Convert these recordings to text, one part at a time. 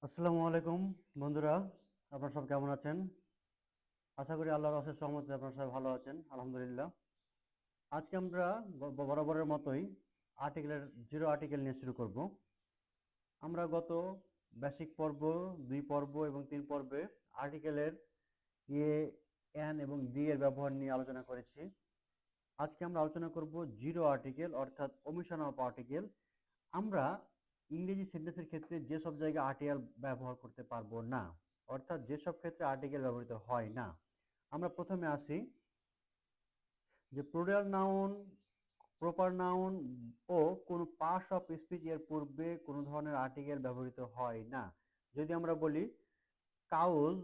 আসসালামু আলাইকুম বন্ধুরা, আপনারা সব কেমন আছেন? আশা করি আল্লাহর অশেষ রহমতে আপনারা সবাই ভালো আছেন, আলহামদুলিল্লাহ। আজকে আমরা বরাবরের মতোই আর্টিকেলের জিরো আর্টিকেল নিয়ে শুরু করব। আমরা গত বেসিক পর্ব, 2 পর্ব এবং 3 পর্বে আর্টিকেলের এ, এন এবং ডি এর ব্যবহার নিয়ে আলোচনা করেছি। আজকে আমরা আলোচনা করব জিরো আর্টিকেল অর্থাৎ ওমিশন অফ আর্টিকেল। আমরা ইংরেজি সেন্টেন্সের ক্ষেত্রে যেসব জায়গায় আর্টিকেল ব্যবহার করতে পারবো না, অর্থাৎ যেসব ক্ষেত্রে আর্টিকেল ব্যবহৃত হয় না। আমরা প্রথমে আসি যে প্লুরাল নাউন, প্রপার নাউন ও কোনো পার্টস অফ স্পিচ এর পূর্বে কোনো ধরনের আর্টিকেল ব্যবহৃত হয় না। যদি আমরা বলি কাউজ,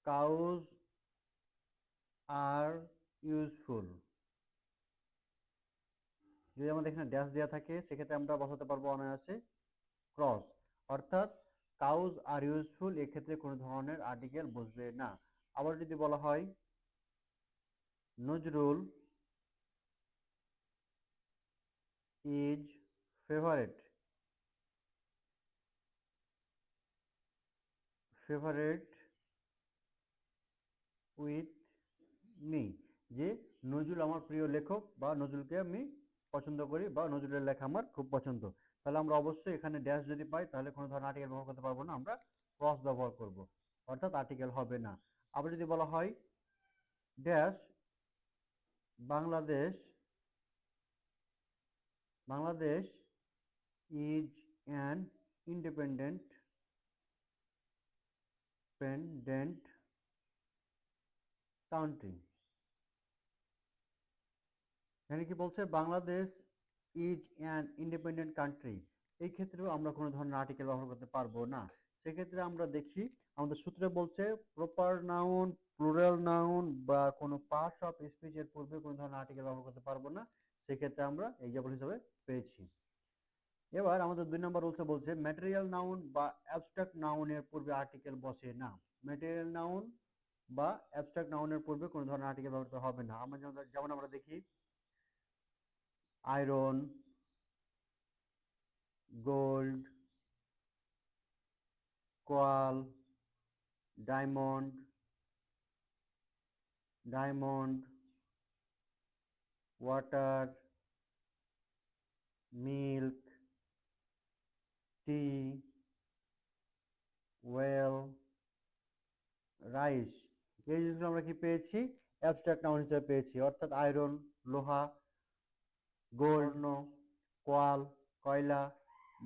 কাউজ আর ইউজফুল, যদি আমাদের এখানে ড্যাশ দেওয়া থাকে সেক্ষেত্রে আমরা বসাতে পারবো অনায়াসে ক্রস, অর্থাৎ কাউজ আর ইউজফুল এক্ষেত্রে কোনো ধরনের আর্টিকেল বসবে না। আবার যদি বলা হয় Nazrul is favourite, favourite with me, যে নজরুল আমার প্রিয় লেখক বা নজরুলকে আমি পছন্দ করি বা নজরুলের লেখা আমার খুব পছন্দ। তাহলে আমরা অবশ্যই এখানে ড্যাশ যদি পাই তাহলে কোনো ধরনের আর্টিকেল ব্যবহার করতে পারবো না, আমরা ক্রস ব্যবহার করব, অর্থাৎ আর্টিকেল হবে না। আবার যদি বলা হয় dash Bangladesh, Bangladesh is an independent pendant country, এখানে কি বলছে Bangladesh is an independent country, এই ক্ষেত্রেও আমরা কোনো ধরনের আর্টিকেল ব্যবহার করতে পারবো না। সেক্ষেত্রে আমরা দেখি আমাদের সূত্রে বলছে প্রপার নাউন, প্লুরাল নাউন বা কোনো পার্টস অফ স্পিচ এর পূর্বে কোনো ধরনের আর্টিকেল ব্যবহার করতে পারবো না। সেক্ষেত্রে আমরা এক্সাম্পল হিসেবে পেয়েছি। এবার আমাদের 2 নম্বর রুলসে বলছে ম্যাটেরিয়াল নাউন বা অ্যাবস্ট্রাক্ট নাউনের পূর্বে আর্টিকেল বসে না। ম্যাটেরিয়াল নাউন বা অ্যাবস্ট্রাক্ট নাউনের পূর্বে কোনো ধরনের আর্টিকেল ব্যবহৃত হবে না। আমরা যেমন আমরা দেখি iron, gold, কোয়াল, diamond, diamond, water, milk, টি, ওয়েল, রাইস, এই জিনিসগুলো আমরা কি পেয়েছি অ্যাবস্ট্রাক্ট নাউন হিসেবে পেয়েছি, অর্থাৎ আয়রন লোহা, গোল্ড কোয়াল কয়লা,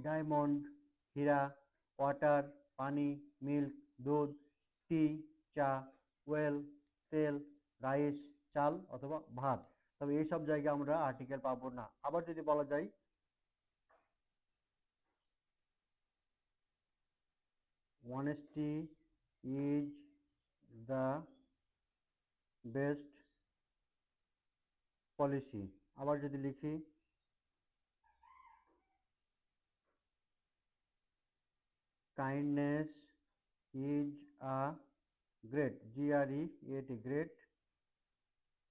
ডায়মন্ড হীরা, ওয়াটার পানি, মিল্ক দুধ, টি চা, ওয়েল তেল, রাইস চাল অথবা ভাত। তবে এইসব জায়গায় আমরা আর্টিকেল পাবো না। আবার যদি বলা যায় honesty is the best policy, আবার যদি লিখি kindness is a great, great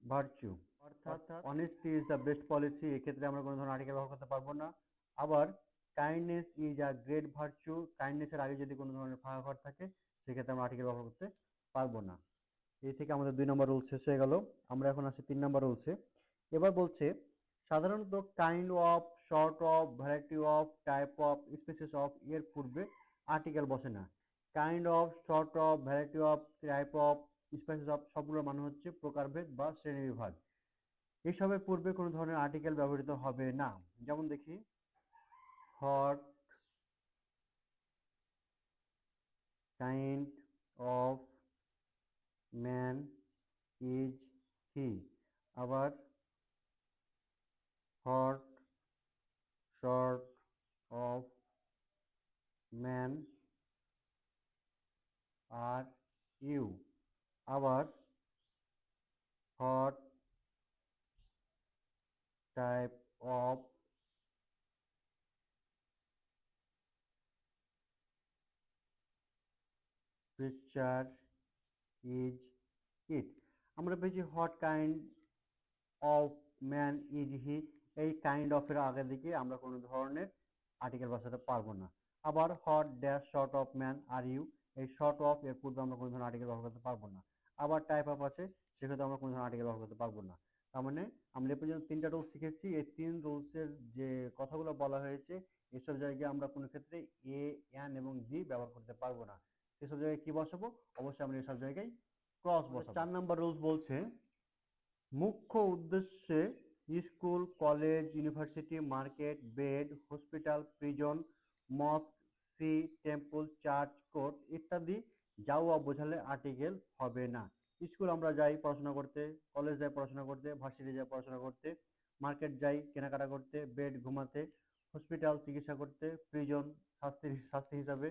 virtue, অর্থাৎ honesty is the best policy, এক্ষেত্রে আমরা কোনো ধরনের আর্টিকেল ব্যবহার করতে পারবো না। আবার kindness is a great virtue, kindness এর আগে যদি কোনো ধরনের ফাঁকা ঘর থাকে সেক্ষেত্রে আমরা আর্টিকেল ব্যবহার করতে পারবো না। এই থেকে আমাদের 2 নম্বর রুল শেষ হয়ে গেল। আমরা এখন আসি 3 নম্বর রুলসে। এবার বলছে সাধারণত kind of, short of, variety of, type of, species of এর পূর্বে আর্টিকেল বসে না। Kind of, short of, variety of, type of, species of সবগুলো মানে হচ্ছে প্রকারভেদ বা শ্রেণীবিভাগ। এসবের পূর্বে কোনো ধরনের আর্টিকেল ব্যবহৃত হবে না। যেমন দেখি what kind of man is he, আবার what sort of man are you, আবার what type of picture is it. আমরা পেয়েছি what kind of man is he, এই কাইন্ড অফ এর আগে দিকে আমরা কোনো ধরনের আর্টিকেল বসাতে পারবো না। আবার hot dash short of man are you, এই শর্ট অফ এর পূর্বে আমরা কোনো ধরনের আর্টিকেল ব্যবহার করতে পারবো না। আবার টাইপ অফ আছে, সেক্ষেত্রে আমরা কোনো ধরনের আর্টিকেল ব্যবহার করতে পারবো না। তার মানে আমরা এ পর্যন্ত 3টা রুলস শিখেছি। এই 3 রুলসের যে কথাগুলো বলা হয়েছে, এসব জায়গায় আমরা কোনো ক্ষেত্রে এ, এন এবং দি ব্যবহার করতে পারবো না। সেসব জায়গায় কি বসাবো? অবশ্যই আমরা এসব জায়গায় ক্রস বসাবো। 4 নাম্বার রুলস বলছে, মুখ্য উদ্দেশ্যে school, college, university, market, bed, hospital, prison, mosque, sea, temple, church, court ইত্যাদি যাওয়া বোঝালে আর্টিকেল হবে না। স্কুল আমরা যাই পড়াশোনা করতে, কলেজ যাই পড়াশোনা করতে, ভার্সিটি যাই পড়াশোনা করতে, মার্কেট যাই কেনাকাটা করতে, বেড ঘুমাতে, হসপিটাল চিকিৎসা করতে, প্রিজন শাস্তি হিসাবে,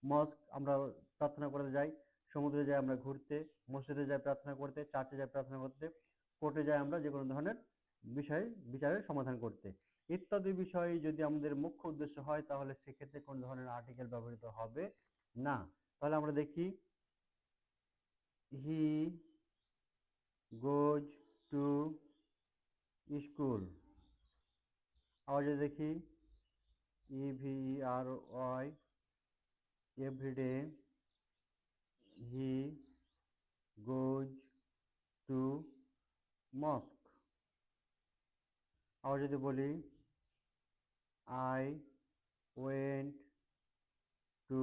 মস্ক আমরা প্রার্থনা করতে যাই, সমুদ্রে যাই আমরা ঘুরতে, মসজিদে যাই প্রার্থনা করতে, চার্চে যাই প্রার্থনা করতে, কোর্টে যাই আমরা যে কোনো ধরনের বিচারের সমাধান করতে। ইত্যাদি বিষয় যদি আমাদের মুখ্য উদ্দেশ্য হয়, তাহলে সেক্ষেত্রে কোন ধরনের আর্টিকেল ব্যবহৃত হবে না। তাহলে আমরা দেখি, হি গোজ টু স্কুল। আবার যদি দেখি, EVERY everyday, he goes to mosque. আবার যদি বলি, I went to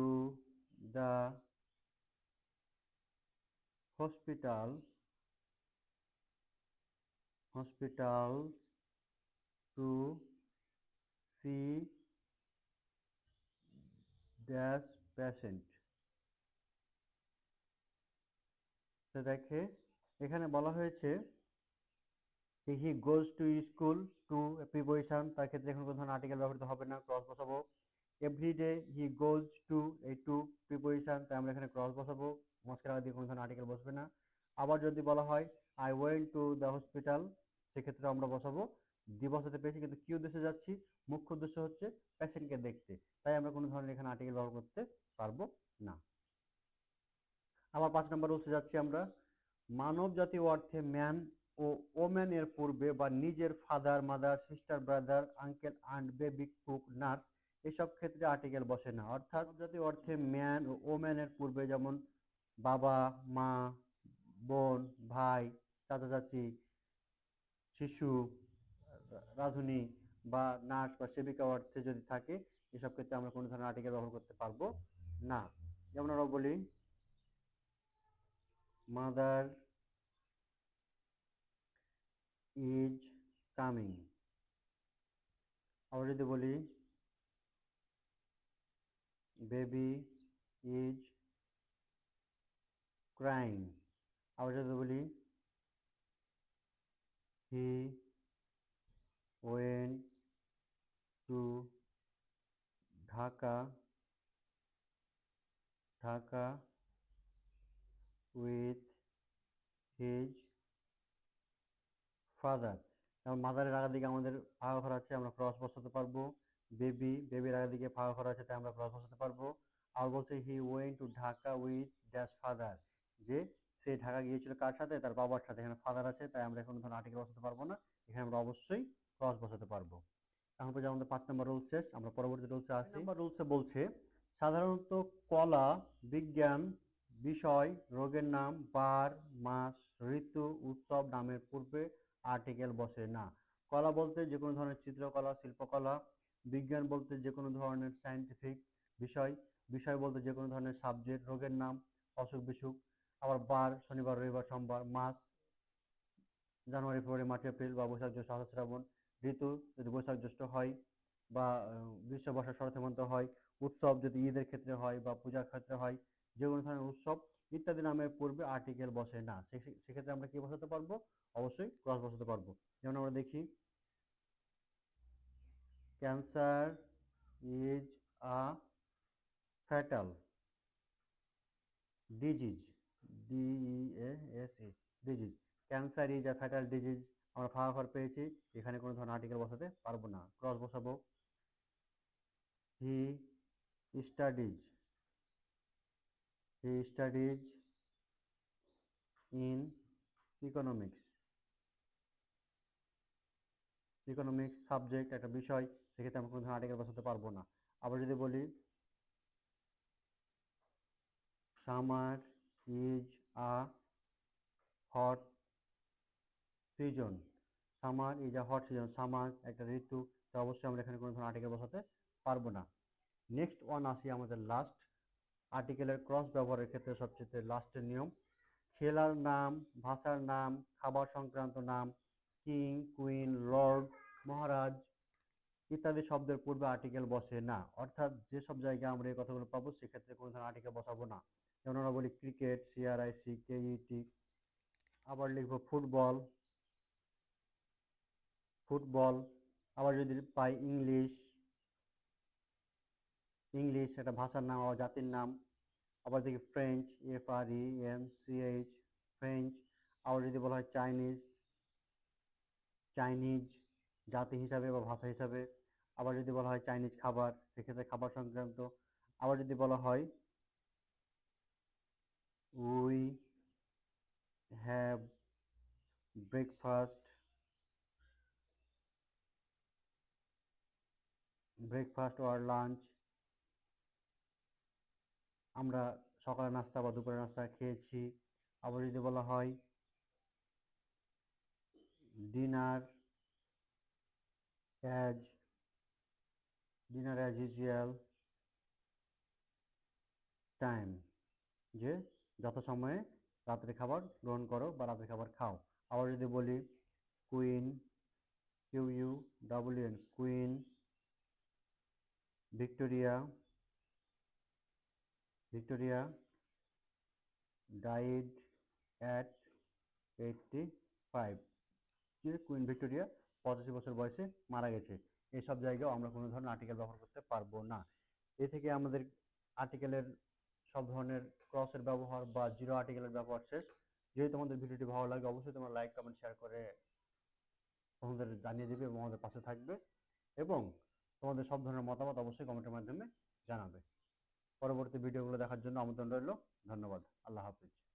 the hospital to see dash patient। তো দেখে এখানে বলা হয়েছে he goes to school, to preposition, তার ক্ষেত্রে এখন কোনো ধরনের আর্টিকেল ব্যবহৃত হবে না, ক্রস বসাবো। এভরিডে হি গোজ টু, এই টু প্রিপোজিশন, তাই আমরা এখানে ক্রস বসাবো, মস্কের আগে দিয়ে কোনো ধরনের আর্টিকেল বসবে না। আবার যদি বলা হয় I went to the hospital, সেক্ষেত্রে আমরা বসাবো দি বসাতে পেরেছি, কিন্তু কি উদ্দেশ্যে যাচ্ছি? মুখ্য উদ্দেশ্য হচ্ছে পেশেন্টকে দেখতে, তাই আমরা কোনো ধরনের এখানে আর্টিকেল ব্যবহার করতে পারবো না। আবার 5 নম্বর রুলসে যাচ্ছি আমরা, মানব জাতি অর্থে ম্যান ও ওম্যান এর পূর্বে বা নিজের father, mother, sister, brother, uncle, aunt, baby, cook, nurse এসব ক্ষেত্রে আর্টিকেল বসে না। অর্থাৎ জাতি অর্থে ম্যান ও ওম্যান এর পূর্বে যেমন বাবা, মা, বোন, ভাই, চাচা, চাচি, শিশু, রাঁধুনি বা নার্স বা সেবিকা অর্থে যদি থাকে, এসব ক্ষেত্রে আমরা কোনো ধরনের আর্টিকেল ব্যবহার করতে পারবো না। যেমন আমরা বলি, মাদার ইজ কামিং। আবার যদি বলি, বেবি ইজ ক্রাইং। আবার যদি বলি, he went to Dhaka with his father. যেমন মাদারের আগের দিকে আমাদের ফাঁকা ঘর আছে, আমরা ক্রস বসাতে পারবো। বেবির আগের দিকে ফাঁকা ঘর আছে, তাই আমরা ক্রস বসাতে পারবো। আর বলছে he went to Dhaka with dash father, যে সে ঢাকা গিয়েছিল কার সাথে? তার বাবার সাথে। এখানে ফাদার আছে, তাই আমরা কোনো ধরনের আর্টিকেল বসাতে পারবো না, এখানে আমরা অবশ্যই ক্রস বসাতে পারবো। এখন পর্যন্ত আমাদের 5 নম্বর রুল শেষ, আমরা পরবর্তী রুলসে আসি। নম্বর রুলসে বলছে, সাধারণত কলা, বিজ্ঞান, বিষয়, রোগের নাম, বার, মাস, ঋতু, উৎসব নামের পূর্বে আর্টিকেল বসে না। কলা বলতে যে কোনো ধরনের চিত্রকলা, শিল্পকলা। বিজ্ঞান বলতে যে কোনো ধরনের সায়েন্টিফিক বিষয়। বিষয় বলতে যে কোনো ধরনের সাবজেক্ট। রোগের নাম, অসুখ বিসুখ। আবার বার, শনিবার, রবিবার, সোমবার। মাস, জানুয়ারি, ফেব্রুয়ারি, মার্চ, এপ্রিল বা বৈশাখ, জ্যৈষ্ঠ, আষাঢ়, শ্রাবণ। ঋতু যদি বৈশাখ জ্যৈষ্ঠ হয় বা গ্রীষ্ম, বর্ষা, শরৎ, হেমন্ত হয়। উৎসব যদি ঈদের ক্ষেত্রে হয় বা পূজার ক্ষেত্রে হয়, যে কোনো ধরনের উৎসব ইত্যাদি নামের পূর্বে আর্টিকেল বসে না। সেক্ষেত্রে আমরা কি বসাতে পারবো? অবশ্যই ক্রস বসাতে পারবো। যেমন আমরা দেখি, cancer is a fatal disease, DEASE, disease. Cancer is a fatal disease, আমরা ফাঁকা ঘর পেয়েছি, এখানে কোনো ধরনের আর্টিকেল বসাতে পারবো না, ক্রস বসাবো। He studies in economics subject, একটা বিষয়, সেক্ষেত্রে আমরা কোনো ধরনের আর্টিকেল বসাতে পারবো না। আবার যদি বলি summer is a hot season, summer is a hot season, summer একটা ঋতু, তো অবশ্যই আমরা এখানে কোনো ধরনের আর্টিকেল বসাতে পারবো না। নেক্সট ওয়ান আসি আমাদের লাস্ট, আর্টিকেলের ক্রস ব্যবহারের ক্ষেত্রে সবচেয়ে লাস্টের নিয়ম, খেলার নাম, ভাষার নাম, খাবার সংক্রান্ত নাম, কিং, কুইন, লর্ড, মহারাজ ইত্যাদি শব্দের পূর্বে আর্টিকেল বসে না। অর্থাৎ যেসব জায়গায় আমরা এই কথাগুলো পাবো সেক্ষেত্রে কোনো ধরনের আর্টিকেল বসাবো না। যেমন আমরা বলি ক্রিকেট, CRICKET, আবার লিখবো ফুটবল, ফুটবল, আবার যদি পাই ইংলিশ, ইংলিশ একটা ভাষার নাম আবার জাতির নাম, আবার দেখি ফ্রেঞ্চ, FRENCH, ফ্রেঞ্চ, আবার যদি বলা হয় চাইনিজ, চাইনিজ জাতি হিসাবে বা ভাষা হিসাবে, আবার যদি বলা হয় চাইনিজ খাবার সেক্ষেত্রে খাবার সংক্রান্ত, আবার যদি বলা হয় we have breakfast, breakfast or lunch, আমরা সকালের নাস্তা বা দুপুরের নাস্তা খেয়েছি, আবার যদি বলা হয় dinner as, dinner as usual time, যে যথাসময়ে রাত্রে খাবার গ্রহণ করো বা রাত্রে খাবার খাও। আবার যদি বলি queen, QUWN, queen Victoria, Victoria died at 85, যে কুইন ভিক্টোরিয়া 85 বছর বয়সে মারা গেছে। এইসব জায়গাও আমরা কোনো ধরনের আর্টিকেল ব্যবহার করতে পারবো না। এ থেকে আমাদের আর্টিকেলের সব ধরনের ক্রসের ব্যবহার বা জিরো আর্টিকেলের ব্যবহার শেষ। যদি তোমাদের ভিডিওটি ভালো লাগে অবশ্যই তোমরা লাইক, কমেন্ট, শেয়ার করে তোমাদের জানিয়ে দেবে এবং আমাদের পাশে থাকবে, এবং তোমাদের সব ধরনের মতামত অবশ্যই কমেন্টের মাধ্যমে জানাবে। পরবর্তী ভিডিওগুলো দেখার জন্য আমন্ত্রণ রইল। ধন্যবাদ। আল্লাহ হাফিজ।